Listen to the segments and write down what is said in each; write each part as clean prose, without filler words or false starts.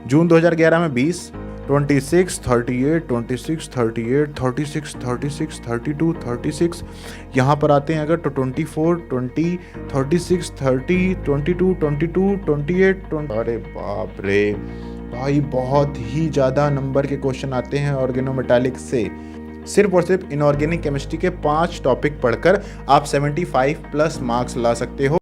जून 2011 में 20, 26, 38, 26, 38, 36, 36, 32, 36, यहाँ पर आते हैं अगर तो 24, 20, 36, 30, 22, 22, 28, 20। अरे बाप रे भाई, बहुत ही ज़्यादा नंबर के क्वेश्चन आते हैं ऑर्गेनोमेटालिक से। सिर्फ और सिर्फ इनऑर्गेनिक केमिस्ट्री के 5 टॉपिक पढ़कर आप 75 प्लस मार्क्स ला सकते हो।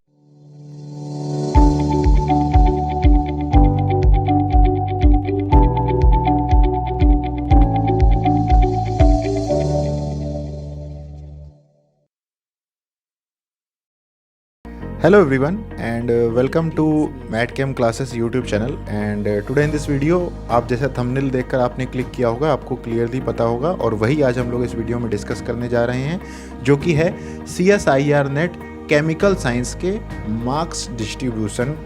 Hello everyone and welcome to MatChem Classes YouTube channel and today in this video आप जैसा थंबनेल देखकर आपने क्लिक किया होगा, आपको क्लियरली पता होगा और वही आज हम लोग इस वीडियो में डिस्कस करने जा रहे हैं, जो कि है CSIR नेट केमिकल साइंस के marks distribution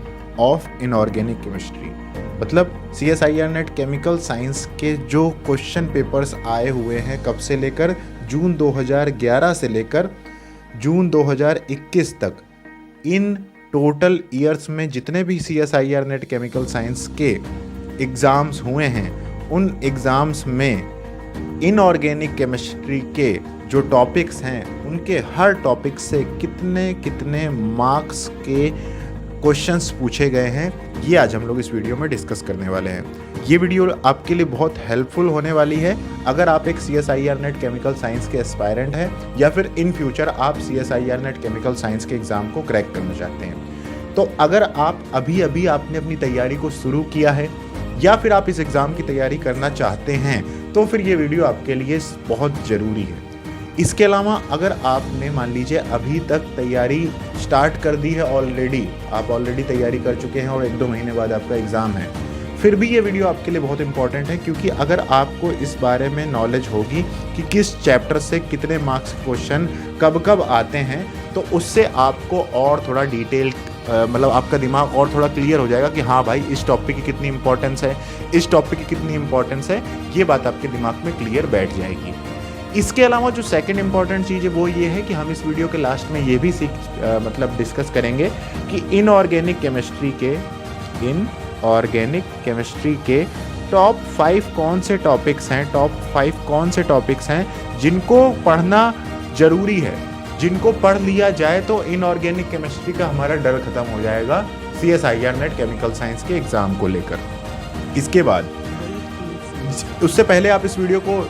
of inorganic chemistry. मतलब CSIR नेट केमिकल साइंस के जो क्वेश्चन पेपर्स आए हुए हैं कब से लेकर जून 2011 से लेकर जून 2021 तक, इन टोटल ईयर्स में जितने भी CSIR नेट केमिकल साइंस के एग्ज़ाम्स हुए हैं, उन एग्ज़ाम्स में इनऑर्गेनिक केमिस्ट्री के जो टॉपिक्स हैं उनके हर टॉपिक से कितने कितने मार्क्स के क्वेश्चंस पूछे गए हैं, ये आज हम लोग इस वीडियो में डिस्कस करने वाले हैं। ये वीडियो आपके लिए बहुत हेल्पफुल होने वाली है अगर आप एक CSIR नेट केमिकल साइंस के एस्पायरेंट हैं या फिर इन फ्यूचर आप CSIR नेट केमिकल साइंस के एग्ज़ाम को क्रैक करना चाहते हैं। तो अगर आप अभी आपने अपनी तैयारी को शुरू किया है या फिर आप इस एग्ज़ाम की तैयारी करना चाहते हैं तो फिर ये वीडियो आपके लिए बहुत ज़रूरी है। इसके अलावा अगर आपने मान लीजिए अभी तक तैयारी स्टार्ट कर दी है, आप ऑलरेडी तैयारी कर चुके हैं और 1-2 महीने बाद आपका एग्ज़ाम है, फिर भी ये वीडियो आपके लिए बहुत इंपॉर्टेंट है, क्योंकि अगर आपको इस बारे में नॉलेज होगी कि किस चैप्टर से कितने मार्क्स क्वेश्चन कब कब आते हैं, तो उससे आपको और थोड़ा डिटेल मतलब आपका दिमाग और थोड़ा क्लियर हो जाएगा कि हाँ भाई, इस टॉपिक की कितनी इंपॉर्टेंस है, इस टॉपिक की कितनी इंपॉर्टेंस है, ये बात आपके दिमाग में क्लियर बैठ जाएगी। इसके अलावा जो सेकंड इंपॉर्टेंट चीज़ है वो ये है कि हम इस वीडियो के लास्ट में ये भी मतलब डिस्कस करेंगे कि इनऑर्गेनिक केमिस्ट्री के टॉप 5 कौन से टॉपिक्स हैं जिनको पढ़ना ज़रूरी है, जिनको पढ़ लिया जाए तो इनऑर्गेनिक केमिस्ट्री का हमारा डर खत्म हो जाएगा CSIR नेट केमिकल साइंस के एग्ज़ाम को लेकर। इसके बाद उससे पहले आप इस वीडियो को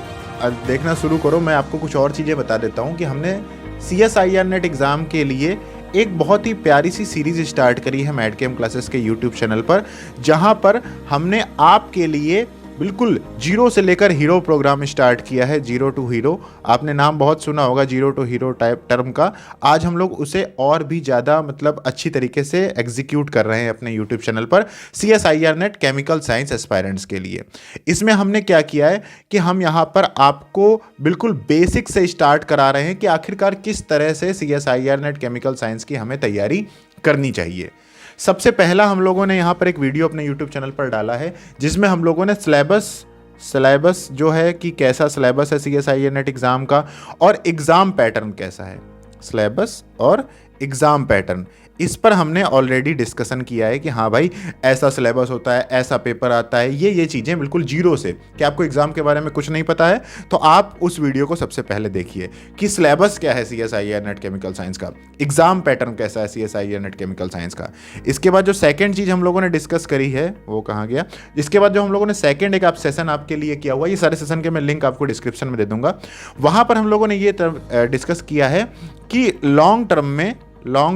देखना शुरू करो, मैं आपको कुछ और चीज़ें बता देता हूँ कि हमने CSIR नेट एग्ज़ाम के लिए एक बहुत ही प्यारी सी सीरीज़ स्टार्ट करी है मैटकेम क्लासेस के यूट्यूब चैनल पर, जहाँ पर हमने आपके लिए बिल्कुल जीरो से लेकर हीरो प्रोग्राम स्टार्ट किया है। जीरो टू हीरो, आपने नाम बहुत सुना होगा zero to hero type term का। आज हम लोग उसे और भी ज़्यादा मतलब अच्छी तरीके से एग्जीक्यूट कर रहे हैं अपने यूट्यूब चैनल पर CSIR net chemical science aspirants के लिए। इसमें हमने क्या किया है कि हम यहाँ पर आपको बिल्कुल बेसिक से स्टार्ट करा रहे हैं कि आखिरकार किस तरह से CSIR नेट केमिकल साइंस की हमें तैयारी करनी चाहिए। सबसे पहला हम लोगों ने यहाँ पर एक वीडियो अपने YouTube चैनल पर डाला है जिसमें हम लोगों ने सिलेबस जो है कि कैसा सिलेबस है CSIR नेट एग्ज़ाम का और एग्ज़ाम पैटर्न कैसा है, सिलेबस और एग्ज़ाम पैटर्न, इस पर हमने ऑलरेडी डिस्कशन किया है कि हाँ भाई ऐसा सिलेबस होता है, ऐसा पेपर आता है, ये चीज़ें बिल्कुल जीरो से, कि आपको एग्ज़ाम के बारे में कुछ नहीं पता है तो आप उस वीडियो को सबसे पहले देखिए कि सिलेबस क्या है CSIR नेट केमिकल साइंस का, एग्ज़ाम पैटर्न कैसा है CSIR नेट केमिकल साइंस का। इसके बाद जो सेकेंड चीज़ हम लोगों ने डिस्कस करी है वो कहाँ गया, इसके बाद जो हम लोगों ने सेकेंड एक सेशन आपके लिए किया हुआ, ये सारे सेशन के मैं लिंक आपको डिस्क्रिप्शन में दे दूंगा, वहाँ पर हम लोगों ने ये डिस्कस किया है कि लॉन्ग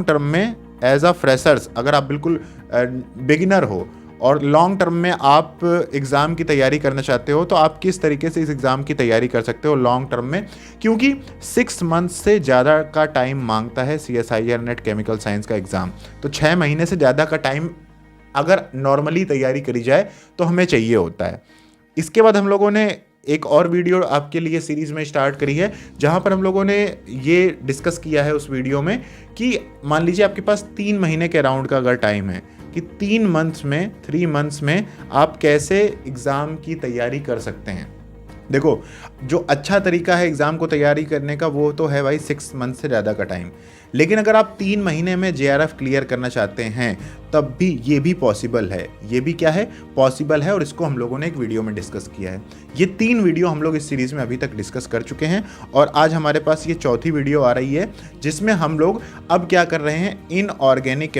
टर्म में एज अ फ्रेशर्स, अगर आप बिल्कुल बिगिनर हो और लॉन्ग टर्म में आप एग्ज़ाम की तैयारी करना चाहते हो तो आप किस तरीके से इस एग्ज़ाम की तैयारी कर सकते हो लॉन्ग टर्म में, क्योंकि 6 मंथ से ज़्यादा का टाइम मांगता है CSIR नेट केमिकल साइंस का एग्ज़ाम। तो 6 महीने से ज़्यादा का टाइम अगर नॉर्मली तैयारी करी जाए तो हमें चाहिए होता है। इसके बाद हम लोगों ने एक और वीडियो आपके लिए सीरीज़ में स्टार्ट करी है जहां पर हम लोगों ने ये डिस्कस किया है उस वीडियो में कि मान लीजिए आपके पास 3 महीने के राउंड का अगर टाइम है कि 3 मंथ्स में आप कैसे एग्ज़ाम की तैयारी कर सकते हैं। देखो, जो अच्छा तरीका है एग्ज़ाम को तैयारी करने का वो तो है भाई 6 मंथ से ज़्यादा का टाइम। लेकिन अगर आप 3 महीने में जेआरएफ क्लियर करना चाहते हैं तब भी ये भी पॉसिबल है। ये भी क्या है, पॉसिबल है, और इसको हम लोगों ने एक वीडियो में डिस्कस किया है। ये 3 वीडियो हम लोग इस सीरीज़ में अभी तक डिस्कस कर चुके हैं और आज हमारे पास ये चौथी वीडियो आ रही है जिसमें हम लोग अब क्या कर रहे हैं, इनऑर्गेनिक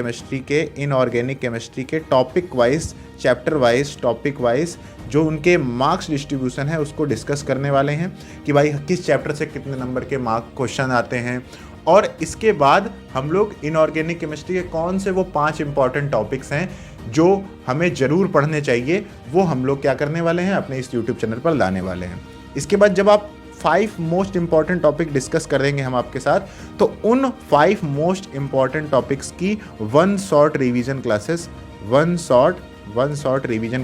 केमिस्ट्री के topic wise, chapter wise, topic wise जो उनके मार्क्स डिस्ट्रीब्यूशन है उसको डिस्कस करने वाले हैं कि भाई किस चैप्टर से कितने नंबर के मार्क क्वेश्चन आते हैं। और इसके बाद हम लोग इनऑर्गेनिक केमिस्ट्री के कौन से वो 5 इंपॉर्टेंट टॉपिक्स हैं जो हमें ज़रूर पढ़ने चाहिए, वो हम लोग क्या करने वाले हैं, अपने इस यूट्यूब चैनल पर लाने वाले हैं। इसके बाद जब आप 5 मोस्ट इंपॉर्टेंट टॉपिक डिस्कस करेंगे हम आपके साथ, तो उन 5 मोस्ट इंपॉर्टेंट टॉपिक्स की वन शॉर्ट रिवीजन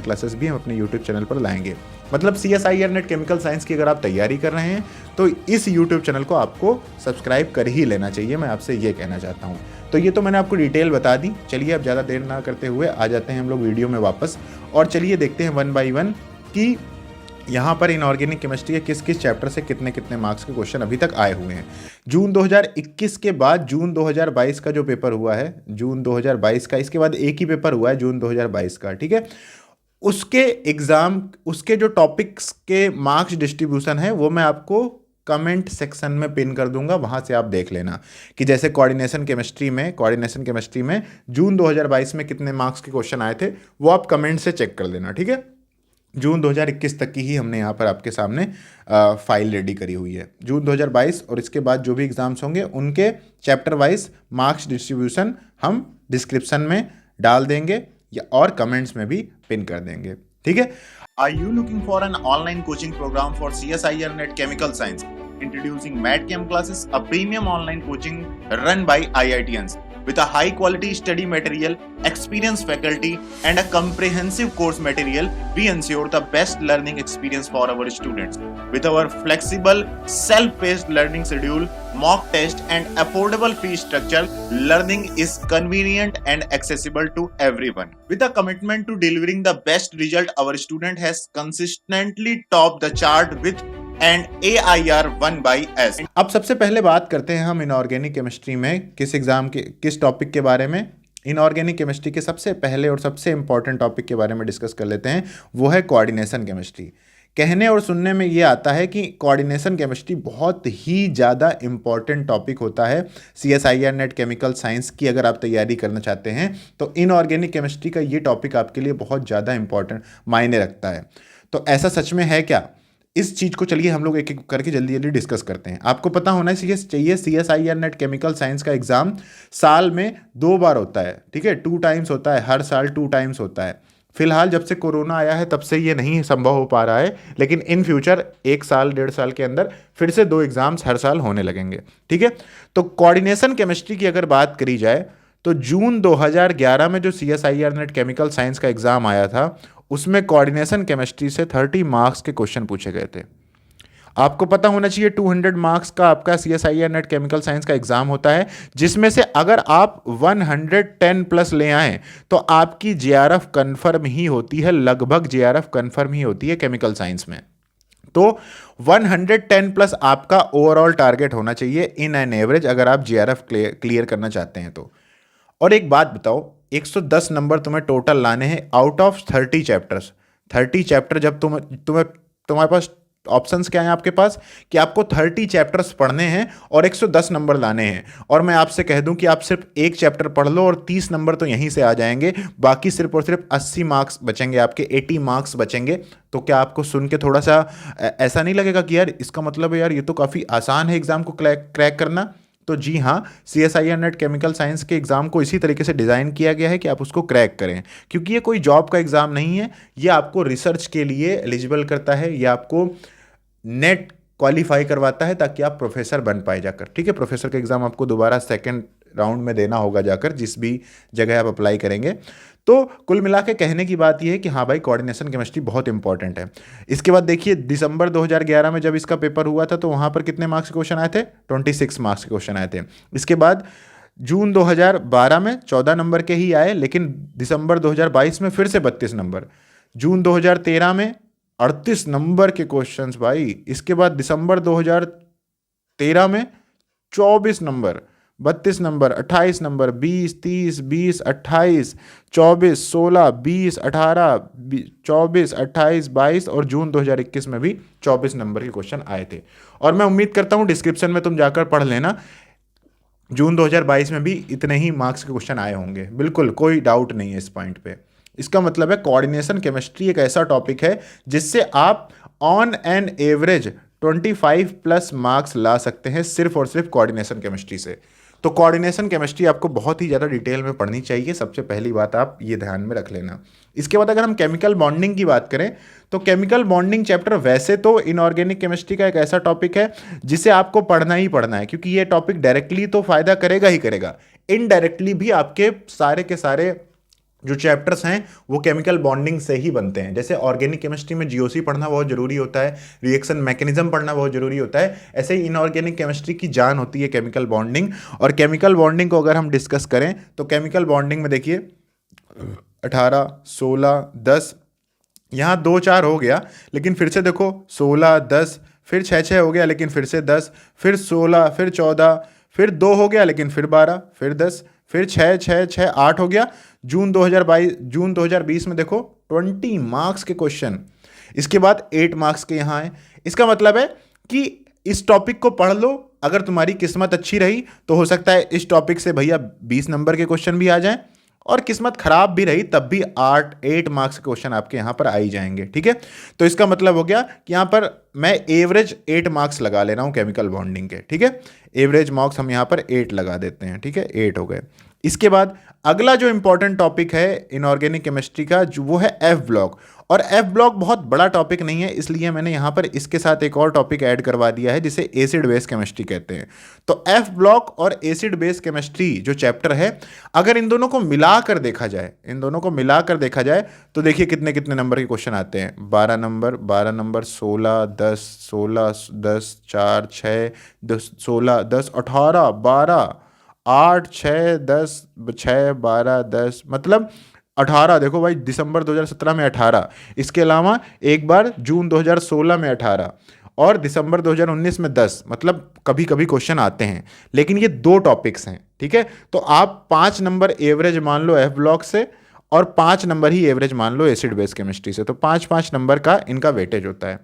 क्लासेस भी हम अपने यूट्यूब चैनल पर लाएंगे। मतलब CSIR नेट केमिकल साइंस की अगर आप तैयारी कर रहे हैं तो इस यूट्यूब चैनल को आपको सब्सक्राइब कर ही लेना चाहिए, मैं आपसे ये कहना चाहता हूँ। तो ये तो मैंने आपको डिटेल बता दी। चलिए अब ज़्यादा देर ना करते हुए आ जाते हैं हम लोग वीडियो में वापस, और चलिए देखते हैं 1 बाय 1 कि यहाँ पर इनऑर्गेनिक केमिस्ट्री के किस किस चैप्टर से कितने कितने मार्क्स के क्वेश्चन अभी तक आए हुए हैं। जून 2021 के बाद जून 2022 का जो पेपर हुआ है, जून 2022 का, इसके बाद एक ही पेपर हुआ है जून 2022 का, ठीक है। उसके एग्ज़ाम, उसके जो टॉपिक्स के मार्क्स डिस्ट्रीब्यूशन है वो मैं आपको कमेंट सेक्शन में पिन कर दूंगा, वहाँ से आप देख लेना कि जैसे कोऑर्डिनेशन केमिस्ट्री में जून 2022 में कितने मार्क्स के क्वेश्चन आए थे वो आप कमेंट से चेक कर लेना, ठीक है। जून 2021 तक की ही हमने यहाँ पर आपके सामने फाइल रेडी करी हुई है। जून 2022 और इसके बाद जो भी एग्ज़ाम्स होंगे उनके चैप्टर वाइज मार्क्स डिस्ट्रीब्यूशन हम डिस्क्रिप्शन में डाल देंगे या और कमेंट्स में भी पिन कर देंगे, ठीक है। Are you looking for an online coaching program for CSIR NET Chemical Science? Introducing MATChem classes, a premium online coaching run by IITians with a high quality study material, experienced faculty and a comprehensive course material. We ensure the best learning experience for our students. With our flexible self-paced learning schedule, mock test and affordable fee structure, learning is convenient and accessible to everyone. With a commitment to delivering the best result, our student has consistently topped the chart with and AIR 1/S। अब सबसे पहले बात करते हैं हम inorganic chemistry में किस topic के बारे में। इनऑर्गेनिक केमिस्ट्री के सबसे पहले और सबसे इंपॉर्टेंट टॉपिक के बारे में डिस्कस कर लेते हैं, वो है कोऑर्डिनेशन केमिस्ट्री। कहने और सुनने में ये आता है कि कोऑर्डिनेशन केमिस्ट्री बहुत ही ज़्यादा इंपॉर्टेंट टॉपिक होता है CSIR नेट केमिकल साइंस की। अगर आप तैयारी करना चाहते हैं तो इनऑर्गेनिक केमिस्ट्री का ये टॉपिक आपके लिए बहुत ज़्यादा इंपॉर्टेंट मायने रखता है। तो ऐसा सच में है क्या? इस चीज़ को चलिए हम लोग एक एक करके जल्दी जल्दी डिस्कस करते हैं। आपको पता होना चाहिए CSIR नेट केमिकल साइंस का एग्ज़ाम साल में 2 बार होता है, ठीक है। 2 टाइम्स होता है, हर साल 2 टाइम्स होता है। फिलहाल जब से कोरोना आया है तब से ये नहीं संभव हो पा रहा है, लेकिन इन फ्यूचर 1 साल 1.5 साल के अंदर फिर से 2 एग्ज़ाम्स हर साल होने लगेंगे, ठीक है। तो कोऑर्डिनेशन केमिस्ट्री की अगर बात करी जाए तो जून 2011 में जो CSIR नेट केमिकल साइंस का एग्ज़ाम आया था उसमें कोऑर्डिनेशन केमिस्ट्री से 30 मार्क्स के क्वेश्चन पूछे गए थे। आपको पता होना चाहिए 200 मार्क्स का आपका CSIR नेट केमिकल साइंस का एग्जाम होता है, जिसमें से अगर आप 110 प्लस ले आएँ तो आपकी JRF कन्फर्म ही होती है, लगभग JRF कन्फर्म ही होती है केमिकल साइंस में। तो 110 प्लस आपका ओवरऑल टारगेट होना चाहिए इन एन एवरेज, अगर आप JRF क्लियर करना चाहते हैं तो। और एक बात बताओ, 110 नंबर तुम्हें टोटल लाने हैं आउट ऑफ 30 चैप्टर्स। 30 चैप्टर जब तुम्हारे पास ऑप्शंस क्या हैं आपके पास कि आपको 30 चैप्टर्स पढ़ने हैं और 110 नंबर लाने हैं, और मैं आपसे कह दूं कि आप सिर्फ एक चैप्टर पढ़ लो और 30 नंबर तो यहीं से आ जाएंगे, बाकी सिर्फ और सिर्फ 80 मार्क्स बचेंगे, आपके 80 मार्क्स बचेंगे। तो क्या आपको सुन के थोड़ा सा ऐसा नहीं लगेगा कि यार इसका मतलब है यार ये तो काफ़ी आसान है एग्ज़ाम को क्रैक करना? तो जी हाँ, CSIR नेट केमिकल साइंस के एग्ज़ाम को इसी तरीके से डिज़ाइन किया गया है कि आप उसको क्रैक करें, क्योंकि ये कोई जॉब का एग्ज़ाम नहीं है, ये आपको रिसर्च के लिए एलिजिबल करता है, ये आपको नेट क्वालिफाई करवाता है ताकि आप प्रोफेसर बन पाए जाकर, ठीक है। प्रोफेसर का एग्ज़ाम आपको दोबारा सेकंड राउंड में देना होगा जाकर, जिस भी जगह आप अप्लाई करेंगे। तो कुल मिला के कहने की बात यह है कि हाँ भाई, कोऑर्डिनेशन केमिस्ट्री बहुत इंपॉर्टेंट है। इसके बाद देखिए, दिसंबर 2011 में जब इसका पेपर हुआ था तो वहाँ पर कितने मार्क्स के क्वेश्चन आए थे? 26 मार्क्स के क्वेश्चन आए थे। इसके बाद जून 2012 में 14 नंबर के ही आए, लेकिन दिसंबर 2022 में फिर से 32 नंबर। जून 2013 में 38 नंबर के क्वेश्चंस भाई। इसके बाद दिसंबर 2013 में 24 नंबर, 32 नंबर, 28 नंबर, 20, 30, 20, 28, 24, 16, 20, 18, 24, 28, 22 और जून 2021 में भी 24 नंबर के क्वेश्चन आए थे। और मैं उम्मीद करता हूं डिस्क्रिप्शन में तुम जाकर पढ़ लेना, जून 2022 में भी इतने ही मार्क्स के क्वेश्चन आए होंगे, बिल्कुल कोई डाउट नहीं है इस पॉइंट पे। इसका मतलब है कोऑर्डिनेशन केमिस्ट्री एक ऐसा टॉपिक है जिससे आप on an average 25 plus marks ला सकते हैं सिर्फ और सिर्फ कोऑर्डिनेशन केमिस्ट्री से। तो कोऑर्डिनेशन केमिस्ट्री आपको बहुत ही ज़्यादा डिटेल में पढ़नी चाहिए, सबसे पहली बात आप ये ध्यान में रख लेना। इसके बाद अगर हम केमिकल बॉन्डिंग की बात करें तो केमिकल बॉन्डिंग चैप्टर वैसे तो इनऑर्गेनिक केमिस्ट्री का एक ऐसा टॉपिक है जिसे आपको पढ़ना ही पढ़ना है, क्योंकि ये टॉपिक डायरेक्टली तो फायदा करेगा ही करेगा, इनडायरेक्टली भी आपके सारे के सारे जो चैप्टर्स हैं वो केमिकल बॉन्डिंग से ही बनते हैं। जैसे ऑर्गेनिक केमिस्ट्री में जीओसी पढ़ना बहुत जरूरी होता है, रिएक्शन मैकेनिज्म पढ़ना बहुत जरूरी होता है, ऐसे ही इनऑर्गेनिक केमिस्ट्री की जान होती है केमिकल बॉन्डिंग। और केमिकल बॉन्डिंग को अगर हम डिस्कस करें तो केमिकल बॉन्डिंग में देखिए 18, 16, 10, यहाँ 2, 4 हो गया, लेकिन फिर से देखो 16, 10, फिर 6, 6 हो गया, लेकिन फिर से 10, फिर 16, फिर 14, फिर 2 हो गया, लेकिन फिर 12, फिर 10, फिर 6, 6, 6, 8 हो गया। जून 2020 में देखो 20 मार्क्स के क्वेश्चन, इसके बाद 8 मार्क्स के यहाँ हैं। इसका मतलब है कि इस टॉपिक को पढ़ लो, अगर तुम्हारी किस्मत अच्छी रही तो हो सकता है इस टॉपिक से भैया 20 नंबर के क्वेश्चन भी आ जाएं, और किस्मत खराब भी रही तब भी 8 मार्क्स के क्वेश्चन आपके यहाँ पर आ ही जाएंगे। ठीक है, तो इसका मतलब हो गया कि यहाँ पर मैं एवरेज 8 मार्क्स लगा ले रहा हूँ केमिकल बॉन्डिंग के। ठीक है, एवरेज मार्क्स हम यहाँ पर 8 लगा देते हैं। ठीक है, 8 हो गए। इसके बाद अगला जो इंपॉर्टेंट टॉपिक है इनऑर्गेनिक केमिस्ट्री का जो वो है एफ ब्लॉक। और एफ ब्लॉक बहुत बड़ा टॉपिक नहीं है, इसलिए मैंने यहाँ पर इसके साथ एक और टॉपिक ऐड करवा दिया है जिसे एसिड बेस केमिस्ट्री कहते हैं। तो एफ ब्लॉक और एसिड बेस केमिस्ट्री जो चैप्टर है, अगर इन दोनों को मिलाकर देखा जाए तो देखिए कितने कितने नंबर के क्वेश्चन आते हैं। 12 नंबर, 12 नंबर, 16, 10, 16, 10, 4, 6, 10, 16, 10, 18, 12, 8, 6, 10, 6, 12, 10, मतलब 18। देखो भाई, दिसंबर 2017 में 18, इसके अलावा एक बार जून 2016 में 18 और दिसंबर 2019 में 10, मतलब कभी कभी क्वेश्चन आते हैं। लेकिन ये 2 टॉपिक्स हैं। ठीक है, तो आप 5 नंबर एवरेज मान लो एफ ब्लॉक से और 5 नंबर ही एवरेज मान लो एसिड बेस केमिस्ट्री से, तो 5-5 नंबर का इनका वेटेज होता है।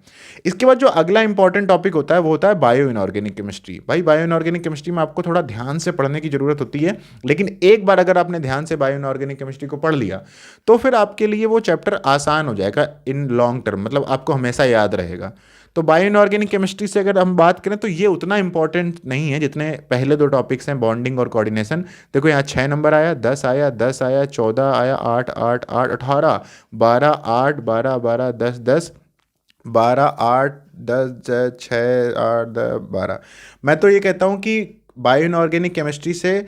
इसके बाद जो अगला इंपॉर्टेंट टॉपिक होता है वो होता है बायो इनऑर्गेनिक केमिस्ट्री। भाई बायो इनऑर्गेनिक केमिस्ट्री में आपको थोड़ा ध्यान से पढ़ने की जरूरत होती है, लेकिन एक बार अगर आपने ध्यान से बायो इनऑर्गेनिक केमिस्ट्री को पढ़ लिया तो फिर आपके लिए वो चैप्टर आसान हो जाएगा इन लॉन्ग टर्म, मतलब आपको हमेशा याद रहेगा। तो बायो इनऑर्गेनिक केमिस्ट्री से अगर हम बात करें तो ये उतना इंपॉर्टेंट नहीं है जितने पहले 2 टॉपिक्स हैं, बॉन्डिंग और कोऑर्डिनेशन। देखो यहाँ 6 नंबर आया, 10 आया, 10 आया, 14 आया, 8, 8, 8, 18, 12, 8, 12, 12, 10, 10, 12, 8, 10, 6, 8, 10, 12। मैं तो ये कहता हूँ कि बायो इनऑर्गेनिक केमिस्ट्री से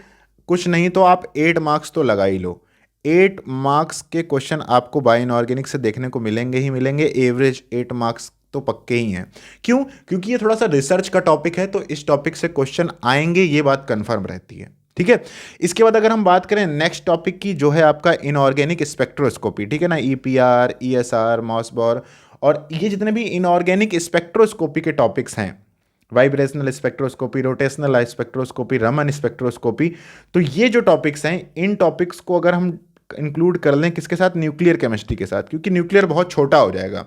कुछ नहीं तो आप 8 मार्क्स तो लगा ही लो। 8 मार्क्स के क्वेश्चन आपको बायो इनऑर्गेनिक से देखने को मिलेंगे ही मिलेंगे, एवरेज 8 मार्क्स तो पक्के ही हैं। क्यों? क्योंकि ये थोड़ा सा रिसर्च का टॉपिक है, तो इस टॉपिक से क्वेश्चन आएंगे, ये बात कंफर्म रहती है। ठीक है, इसके बाद अगर हम बात करें नेक्स्ट टॉपिक की जो है आपका इनऑर्गेनिक स्पेक्ट्रोस्कोपी। ठीक है ना, ईपीआर, ईएसआर, मॉसबॉर और ये जितने भी इनऑर्गेनिक स्पेक्ट्रोस्कोपी के टॉपिक्स हैं, vibrational spectroscopy, rotational spectroscopy, Raman spectroscopy, तो ये जो टॉपिक्स हैं इन टॉपिक्स को अगर हम इंक्लूड कर लें किसके साथ, न्यूक्लियर केमिस्ट्री के साथ, क्योंकि न्यूक्लियर बहुत छोटा हो जाएगा।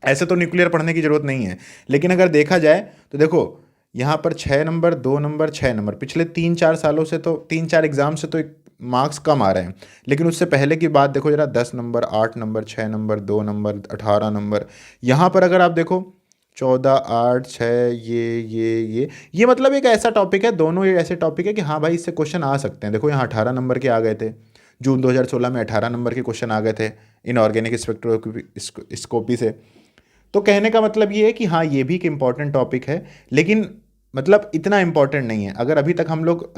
ऐसे तो न्यूक्लियर पढ़ने की जरूरत नहीं है, लेकिन अगर देखा जाए तो देखो यहाँ पर 6 नंबर, 2 नंबर, 6 नंबर, पिछले 3-4 सालों से तो 3-4 एग्जाम से तो मार्क्स कम आ रहे हैं, लेकिन उससे पहले की बात देखो जरा, 10 number, 8 number, 6 number, 2 number, 18 number. यहाँ पर अगर आप देखो 14, 8, 6, ये मतलब एक ऐसा टॉपिक है, दोनों ये ऐसे टॉपिक है कि हाँ भाई इससे क्वेश्चन आ सकते हैं। देखो यहाँ 18 नंबर के आ गए थे, जून 2016 में 18 नंबर के क्वेश्चन आ गए थे इनऑर्गेनिक स्पेक्ट्रोस्कोपी से। तो कहने का मतलब ये है कि हाँ ये भी एक इम्पॉर्टेंट टॉपिक है, लेकिन मतलब इतना इम्पॉर्टेंट नहीं है। अगर अभी तक हम लोग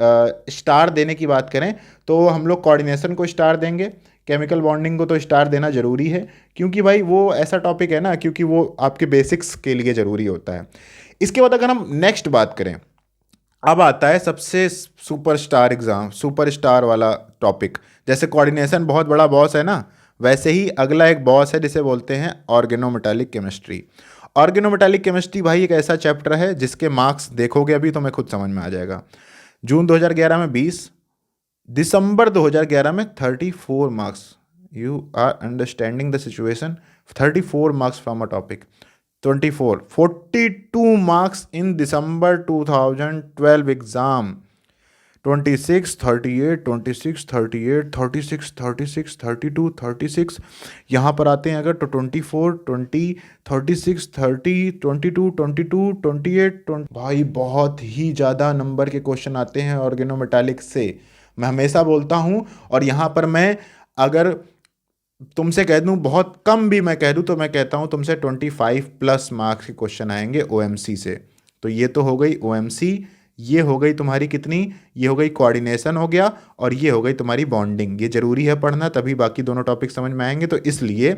स्टार देने की बात करें तो हम लोग कोऑर्डिनेशन को स्टार देंगे, केमिकल बॉन्डिंग को तो स्टार देना ज़रूरी है, क्योंकि भाई वो ऐसा टॉपिक है ना, क्योंकि वो आपके बेसिक्स के लिए ज़रूरी होता है। इसके बाद अगर हम नेक्स्ट बात करें, अब आता है सबसे सुपरस्टार वाला टॉपिक। जैसे कोऑर्डिनेशन बहुत बड़ा बॉस है ना, वैसे ही अगला एक बॉस है जिसे बोलते हैं ऑर्गेनोमेटालिक केमिस्ट्री। ऑर्गेनोमेटालिक केमिस्ट्री भाई एक ऐसा चैप्टर है जिसके मार्क्स देखोगे अभी तो मैं खुद समझ में आ जाएगा। जून 2011 में 20, दिसंबर 2011 में 34 marks. You are understanding the situation. 34 marks from a topic. 42 marks in दिसंबर 2012 एग्जाम। 26, 38, 26, 38, 36, 36, 32, 36, यहाँ पर आते हैं अगर तो 24, 20, 36, 30, 22, 22, 28, 20। भाई बहुत ही ज़्यादा नंबर के क्वेश्चन आते हैं ऑर्गेनोमेटालिक से, मैं हमेशा बोलता हूँ। और यहाँ पर मैं अगर तुमसे कह दूँ बहुत कम भी मैं कह दूँ तो मैं कहता हूँ तुमसे 25+ मार्क्स के क्वेश्चन आएंगे ओएमसी से। तो ये तो हो गई ओएमसी, ये हो गई तुम्हारी कितनी, ये हो गई कोऑर्डिनेशन हो गया, और ये हो गई तुम्हारी बॉन्डिंग। ये जरूरी है पढ़ना, तभी बाकी दोनों टॉपिक समझ में आएंगे। तो इसलिए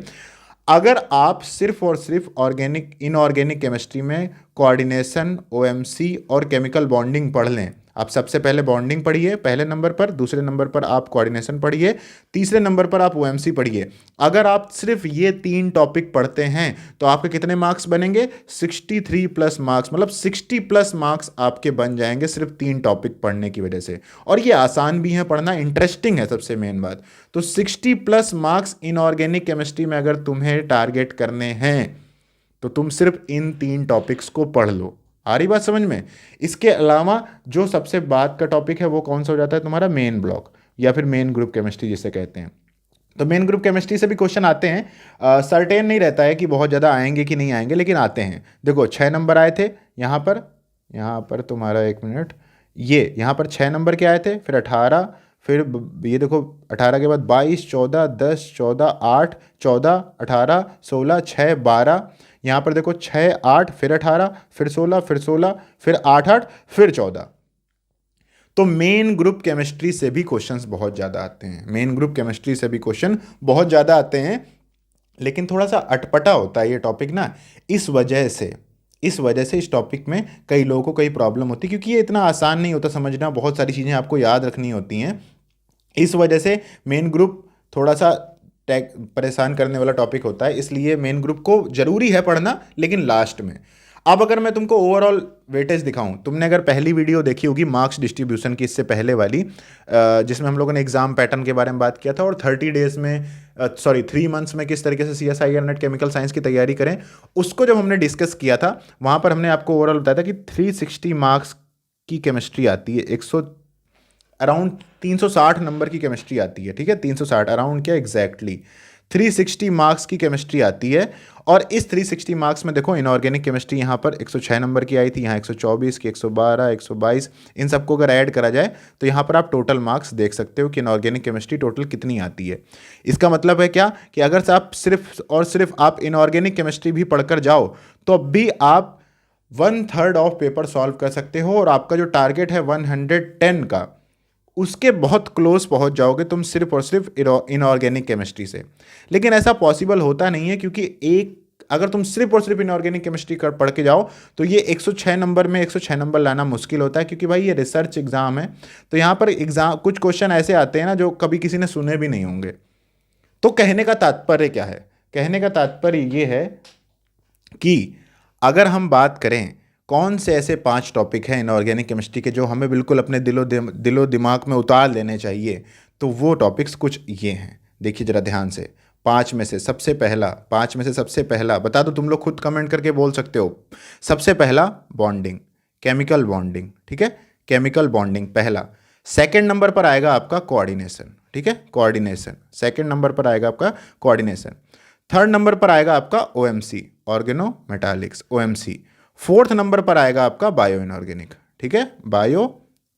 अगर आप सिर्फ और सिर्फ ऑर्गेनिक इनऑर्गेनिक केमिस्ट्री में कोऑर्डिनेशन, ओएमसी और केमिकल बॉन्डिंग पढ़ लें, आप सबसे पहले बॉन्डिंग पढ़िए पहले नंबर पर, दूसरे नंबर पर आप कोऑर्डिनेशन पढ़िए, तीसरे नंबर पर आप ओएमसी पढ़िए। अगर आप सिर्फ ये 3 टॉपिक पढ़ते हैं तो आपके कितने मार्क्स बनेंगे? 63+ मार्क्स, मतलब 60+ मार्क्स आपके बन जाएंगे सिर्फ 3 टॉपिक पढ़ने की वजह से। और ये आसान भी है पढ़ना, इंटरेस्टिंग है सबसे मेन बात। तो 60+ मार्क्स इनऑर्गेनिक केमिस्ट्री में अगर तुम्हें टारगेट करने हैं तो तुम सिर्फ इन 3 टॉपिक्स को पढ़ लो। आ रही बात समझ में? इसके अलावा जो सबसे बाद का टॉपिक है वो कौन सा हो जाता है तुम्हारा? मेन ब्लॉक या फिर मेन ग्रुप केमिस्ट्री जिसे कहते हैं। तो मेन ग्रुप केमिस्ट्री से भी क्वेश्चन आते हैं, सर्टेन नहीं रहता है कि बहुत ज़्यादा आएंगे कि नहीं आएंगे, लेकिन आते हैं। देखो 6 नंबर आए थे यहाँ पर तुम्हारा 1 मिनट, ये यहाँ पर 6 नंबर के आए थे, फिर 18, फिर ये देखो 18 के बाद 22, 14, 10, 14, 8, 14, 18, 16, 6, 12, यहाँ पर देखो 6, 8, फिर 18, फिर 16, फिर 16, फिर 8, 8, फिर 14। तो मेन ग्रुप केमिस्ट्री से भी क्वेश्चंस बहुत ज़्यादा आते हैं, मेन ग्रुप केमिस्ट्री से भी क्वेश्चन बहुत ज़्यादा आते हैं, लेकिन थोड़ा सा अटपटा होता है ये टॉपिक ना। इस वजह से इस टॉपिक में कई लोगों को कई प्रॉब्लम होती है, क्योंकि ये इतना आसान नहीं होता समझना, बहुत सारी चीज़ें आपको याद रखनी होती हैं। इस वजह से मेन ग्रुप थोड़ा सा परेशान करने वाला टॉपिक होता है, इसलिए मेन ग्रुप को जरूरी है पढ़ना, लेकिन लास्ट में। अब अगर मैं तुमको ओवरऑल वेटेज दिखाऊं, तुमने अगर पहली वीडियो देखी होगी मार्क्स डिस्ट्रीब्यूशन की, इससे पहले वाली, जिसमें हम लोगों ने एग्जाम पैटर्न के बारे में बात किया था, और 30 डेज में 3 मंथ्स में किस तरीके से CSIR नेट केमिकल साइंस की तैयारी करें, उसको जब हमने डिस्कस किया था वहाँ पर हमने आपको ओवरऑल बताया था कि 360 मार्क्स की केमिस्ट्री आती है, अराउंड 360 नंबर की केमिस्ट्री आती है, ठीक है, 360 अराउंड क्या एग्जैक्टली 360 मार्क्स की केमिस्ट्री आती है। और इस 360 मार्क्स में देखो इनऑर्गेनिक केमिस्ट्री यहाँ पर 106 नंबर की आई थी, यहाँ 124 की, 112, 122, इन सबको अगर ऐड करा जाए तो यहाँ पर आप टोटल मार्क्स देख सकते हो कि इनऑर्गेनिक केमिस्ट्री टोटल कितनी आती है। इसका मतलब है क्या कि अगर आप सिर्फ और सिर्फ आप इनऑर्गेनिक केमिस्ट्री भी पढ़कर जाओ तो अब भी आप 1/3 ऑफ पेपर सॉल्व कर सकते हो, और आपका जो टारगेट है 110 का, उसके बहुत क्लोज पहुंच जाओगे तुम सिर्फ और सिर्फ इनऑर्गेनिक केमिस्ट्री से। लेकिन ऐसा पॉसिबल होता नहीं है, क्योंकि अगर तुम सिर्फ और सिर्फ इनऑर्गेनिक केमिस्ट्री पढ़ के जाओ तो ये 106 नंबर में 106 नंबर लाना मुश्किल होता है, क्योंकि भाई ये रिसर्च एग्जाम है। तो यहाँ पर एग्जाम कुछ क्वेश्चन ऐसे आते हैं ना जो कभी किसी ने सुने भी नहीं होंगे। तो कहने का तात्पर्य क्या है? कहने का तात्पर्य ये है कि अगर हम बात करें कौन से ऐसे 5 टॉपिक हैं इनऑर्गेनिक केमिस्ट्री के जो हमें बिल्कुल अपने दिलो दिमाग में उतार लेने चाहिए, तो वो टॉपिक्स कुछ ये हैं। देखिए जरा ध्यान से, 5 में से सबसे पहला बता दो, तुम लोग खुद कमेंट करके बोल सकते हो। सबसे पहला बॉन्डिंग, केमिकल बॉन्डिंग, ठीक है, केमिकल बॉन्डिंग पहला। सेकेंड नंबर पर आएगा आपका कोऑर्डिनेशन, ठीक है, कोऑर्डिनेशन सेकेंड नंबर पर आएगा आपका कोऑर्डिनेशन। थर्ड नंबर पर आएगा आपका OMC, organometallics, OMC। Fourth number पर आएगा आपका बायो इनऑर्गेनिक, ठीक है, बायो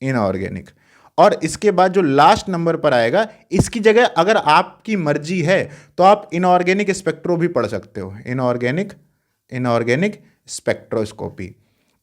इनऑर्गेनिक। और इसके बाद जो लास्ट नंबर पर आएगा, इसकी जगह अगर आपकी मर्जी है तो आप इनऑर्गेनिक स्पेक्ट्रो भी पढ़ सकते हो, इनऑर्गेनिक स्पेक्ट्रोस्कोपी।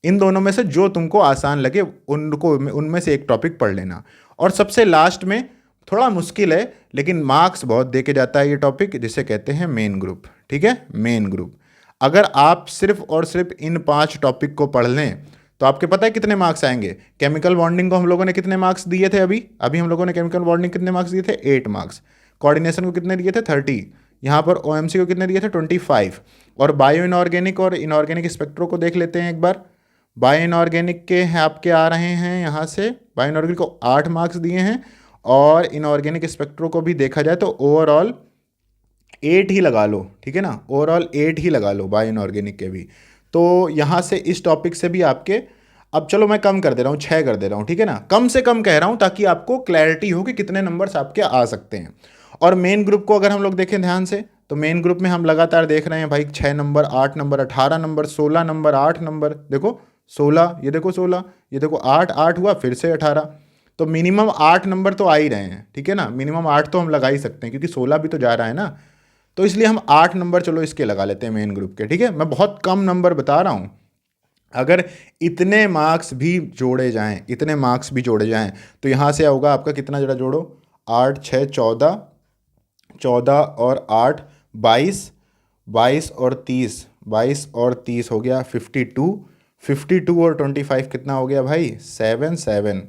इन दोनों में से जो तुमको आसान लगे उनमें से एक टॉपिक पढ़ लेना। और सबसे लास्ट में थोड़ा मुश्किल है लेकिन मार्क्स बहुत दे के जाता है ये टॉपिक, जिसे कहते हैं मेन ग्रुप, ठीक है, मेन ग्रुप। अगर आप सिर्फ और सिर्फ इन 5 टॉपिक को पढ़ लें तो आपके पता है कितने मार्क्स आएंगे? केमिकल बॉन्डिंग को हम लोगों ने कितने मार्क्स दिए थे? अभी हम लोगों ने केमिकल बॉन्डिंग कितने मार्क्स दिए थे? 8 मार्क्स। कोऑर्डिनेशन को कितने दिए थे 30, यहाँ पर ओएमसी को कितने दिए थे 25। और बायो इनऑर्गेनिक और इनऑर्गेनिक स्पेक्ट्रो को देख लेते हैं एक बार। बायो इनऑर्गेनिक के हैं आपके आ रहे हैं यहाँ से, बायो इनऑर्गेनिक को 8 मार्क्स दिए हैं और इनऑर्गेनिक स्पेक्ट्रो को भी देखा जाए तो ओवरऑल 8 ही लगा लो, ठीक है ना, ओवरऑल 8 ही लगा लो बायो इनऑर्गेनिक के भी। तो यहाँ से इस टॉपिक से भी आपके, अब चलो मैं कम कर दे रहा हूँ, 6 कर दे रहा हूँ, ठीक है ना, कम से कम कह रहा हूँ ताकि आपको क्लैरिटी हो कि कितने नंबर्स आपके आ सकते हैं। और मेन ग्रुप को अगर हम लोग देखें ध्यान से तो मेन ग्रुप में हम लगातार देख रहे हैं भाई 6 number, 8 number, 18 number, 16 number, 8 number, देखो 16, ये देखो 16, ये देखो 8, 8 हुआ फिर से 18, तो मिनिमम 8 नंबर तो आ ही रहे हैं, ठीक है ना, मिनिमम 8 तो हम लगा ही सकते हैं क्योंकि 16 भी तो जा रहा है ना, तो इसलिए हम 8 नंबर चलो इसके लगा लेते हैं मेन ग्रुप के, ठीक है। मैं बहुत कम नंबर बता रहा हूँ, अगर इतने मार्क्स भी जोड़े जाएं, इतने मार्क्स भी जोड़े जाएं तो यहाँ से होगा आपका कितना, जरा जोड़ो, 8 6 14, 14 और 8 22, 22 और 30, 22 और 30 हो गया 52, 52 और 25 कितना हो गया भाई 7,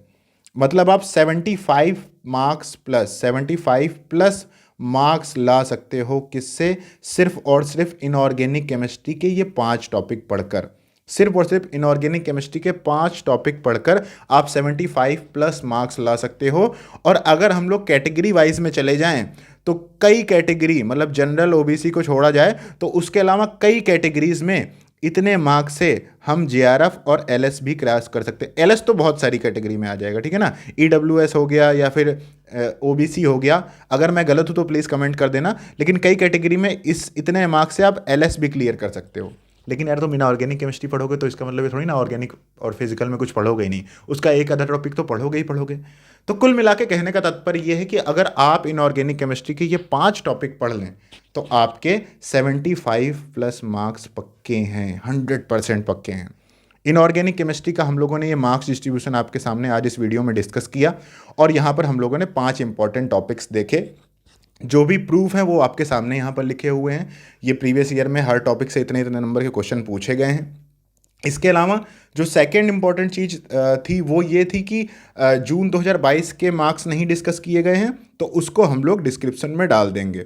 मतलब आप 75 मार्क्स प्लस 75 प्लस मार्क्स ला सकते हो, किससे, सिर्फ और सिर्फ इनऑर्गेनिक केमिस्ट्री के ये 5 टॉपिक पढ़कर, सिर्फ और सिर्फ इनऑर्गेनिक केमिस्ट्री के 5 टॉपिक पढ़कर आप 75 प्लस मार्क्स ला सकते हो। और अगर हम लोग कैटेगरी वाइज में चले जाएं तो कई कैटेगरी, मतलब जनरल ओबीसी को छोड़ा जाए तो उसके अलावा कई कैटेगरीज में इतने मार्क्स से हम जेआरएफ और एलएस भी क्रैश कर सकते हैं। एलएस तो बहुत सारी कैटेगरी में आ जाएगा, ठीक है ना, ईडब्ल्यूएस हो गया या फिर ओबीसी हो गया, अगर मैं गलत हूँ तो प्लीज़ कमेंट कर देना, लेकिन कई कैटेगरी में इस इतने मार्क्स से आप एलएस भी क्लियर कर सकते हो। लेकिन यार तुम इनऑर्गेनिक केमिस्ट्री पढ़ोगे तो इसका मतलब ये थोड़ी ना ऑर्गेनिक और फिजिकल में कुछ पढ़ोगे ही नहीं, उसका एक आधा टॉपिक तो पढ़ोगे ही पढ़ोगे। तो कुल मिला के कहने का तात्पर्य ये है कि अगर आप इनऑर्गेनिक केमिस्ट्री के ये 5 टॉपिक पढ़ लें तो आपके 75 प्लस मार्क्स पक्के हैं, 100% पक्के हैं। इनऑर्गेनिक केमिस्ट्री का हम लोगों ने ये मार्क्स डिस्ट्रीब्यूशन आपके सामने आज इस वीडियो में डिस्कस किया और यहाँ पर हम लोगों ने 5 इंपॉर्टेंट टॉपिक्स देखे, जो भी प्रूफ हैं वो आपके सामने यहाँ पर लिखे हुए हैं। ये प्रीवियस ईयर में हर टॉपिक से इतने इतने नंबर के क्वेश्चन पूछे गए हैं। इसके अलावा जो सेकंड इंपॉर्टेंट चीज़ थी वो ये थी कि जून 2022 के मार्क्स नहीं डिस्कस किए गए हैं, तो उसको हम लोग डिस्क्रिप्शन में डाल देंगे,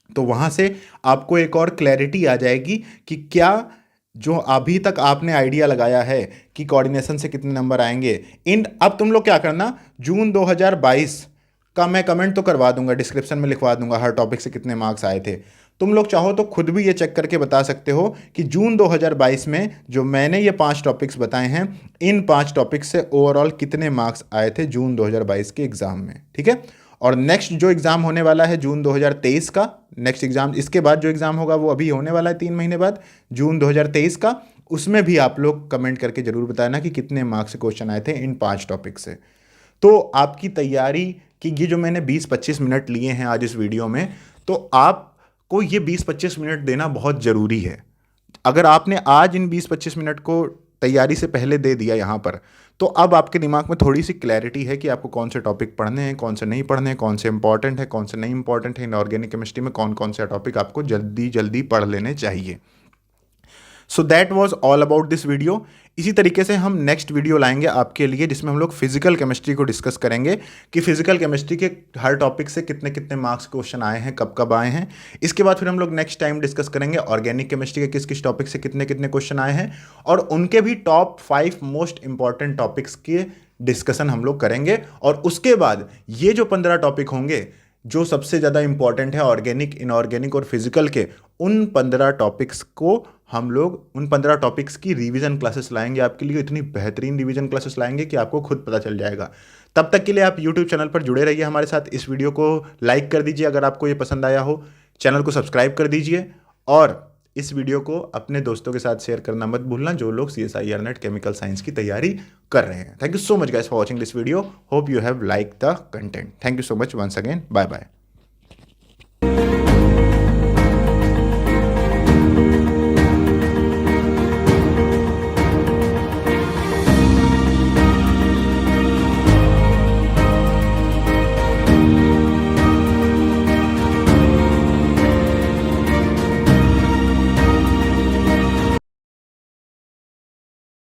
तो वहाँ से आपको एक और क्लैरिटी आ जाएगी कि क्या जो अभी तक आपने आइडिया लगाया है कि कोऑर्डिनेशन से कितने नंबर आएंगे, अब तुम लोग क्या करना, जून 2022 का मैं कमेंट तो करवा दूंगा, डिस्क्रिप्शन में लिखवा दूंगा हर टॉपिक से कितने मार्क्स आए थे। तुम लोग चाहो तो खुद भी ये चेक करके बता सकते हो कि जून 2022 में जो मैंने ये 5 टॉपिक्स बताए हैं, इन 5 टॉपिक्स से ओवरऑल कितने मार्क्स आए थे जून 2022 के एग्ज़ाम में, ठीक है। और नेक्स्ट जो एग्ज़ाम होने वाला है जून 2023 का, नेक्स्ट एग्ज़ाम, इसके बाद जो एग्ज़ाम होगा वो अभी होने वाला है 3 महीने बाद, जून 2023 का, उसमें भी आप लोग कमेंट करके ज़रूर बताना कि कितने मार्क्स से क्वेश्चन आए थे इन 5 टॉपिक से। तो आपकी तैयारी कि ये जो मैंने 20-25 मिनट लिए हैं आज इस वीडियो में, तो आपको ये 20-25 मिनट देना बहुत ज़रूरी है। अगर आपने आज इन 20-25 मिनट को तैयारी से पहले दे दिया यहाँ पर, तो अब आपके दिमाग में थोड़ी सी क्लैरिटी है कि आपको कौन से टॉपिक पढ़ने हैं, कौन से नहीं पढ़ने हैं, कौन से इंपॉर्टेंट है, कौन से नहीं इंपॉर्टेंट है, इनऑर्गेनिक केमिस्ट्री में कौन कौन से टॉपिक आपको जल्दी जल्दी पढ़ लेने चाहिए। So that was all about this video. इसी तरीके से हम नेक्स्ट वीडियो लाएंगे आपके लिए जिसमें हम लोग फिजिकल केमिस्ट्री को डिस्कस करेंगे कि फिजिकल केमिस्ट्री के हर टॉपिक से कितने कितने मार्क्स क्वेश्चन आए हैं, कब कब आए हैं। इसके बाद फिर हम लोग नेक्स्ट टाइम डिस्कस करेंगे ऑर्गेनिक केमिस्ट्री के किस किस टॉपिक से कितने कितने क्वेश्चन आए हैं और उनके भी टॉप 5 मोस्ट इंपॉर्टेंट टॉपिक्स के डिस्कशन हम लोग करेंगे। और उसके बाद ये जो 15 टॉपिक होंगे जो सबसे ज़्यादा इंपॉर्टेंट है ऑर्गेनिक, इनऑर्गेनिक और फिजिकल के, उन 15 टॉपिक्स को हम लोग, उन 15 टॉपिक्स की रिवीजन क्लासेस लाएंगे आपके लिए। इतनी बेहतरीन रिवीजन क्लासेस लाएंगे कि आपको खुद पता चल जाएगा। तब तक के लिए आप यूट्यूब चैनल पर जुड़े रहिए हमारे साथ। इस वीडियो को लाइक कर दीजिए अगर आपको ये पसंद आया हो, चैनल को सब्सक्राइब कर दीजिए और इस वीडियो को अपने दोस्तों के साथ शेयर करना मत भूलना जो लोग CSIR नेट केमिकल साइंस की तैयारी कर रहे हैं। Thank you so much guys for watching this video. Hope you have like the content. Thank you so much once again. Bye bye.